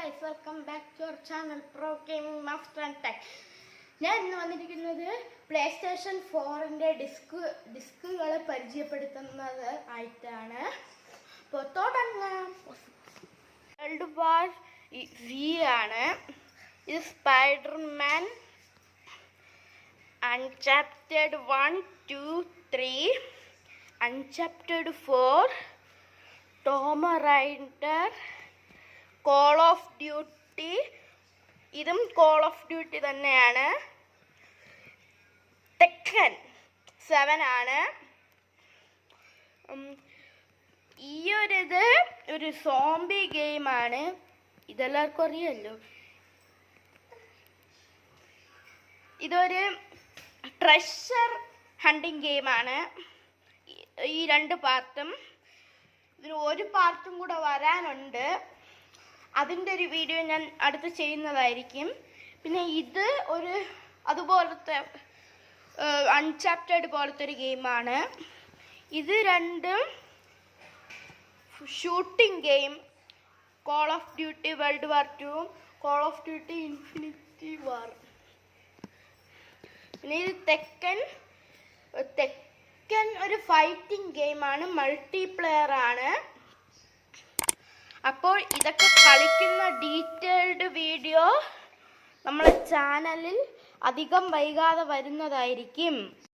guys, welcome back to our channel Pro Gaming Master and Tech. ഞാൻ ഇന്ന് വന്നിരിക്കുന്നത് PlayStation 4ന്റെ ഡിസ്കുകളെ പരിചയപ്പെടുത്തുന്നത് ആയിട്ടാണ്. അപ്പോൾ തുടങ്ങാം. വേൾഡ് വാർ V ആണ്. ഇത് Spiderman uncharted 1, 2, 3, uncharted 4, tomb raider, call of duty, ഇതും കോൾ ഓഫ് ഡ്യൂട്ടി തന്നെയാണ്. ടെക്കൻ 7 ആണ്. ഈ ഒരു സോംബി ഗെയിമാണ്. ഇതെല്ലാവർക്കും അറിയാമല്ലോ. ഇതൊരു ട്രഷർ ഹണ്ടിങ് ഗെയിമാണ്. ഈ 2 പാർട്ടും, ഇതിന് ഒരു പാർട്ടും കൂടെ വരാനുണ്ട്. അതിൻ്റെ ഒരു വീഡിയോ ഞാൻ അടുത്ത് ചെയ്യുന്നതായിരിക്കും. പിന്നെ ഇത് അതുപോലത്തെ അൺചാപ്റ്റേർഡ് പോലത്തെ ഒരു ഗെയിമാണ്. ഇത് രണ്ടും shooting game. Call of duty world war 2, call of duty infinity war. പിന്നെ ഇത് തെക്കൻ ഒരു ഫൈറ്റിംഗ് ഗെയിമാണ്, മൾട്ടിപ്ലെയർ ആണ്. അപ്പോൾ ഇതൊക്കെ കളിക്കുന്ന ഡീറ്റെയിൽഡ് വീഡിയോ നമ്മുടെ ചാനലിൽ അധികം വൈകാതെ വരുന്നതായിരിക്കും.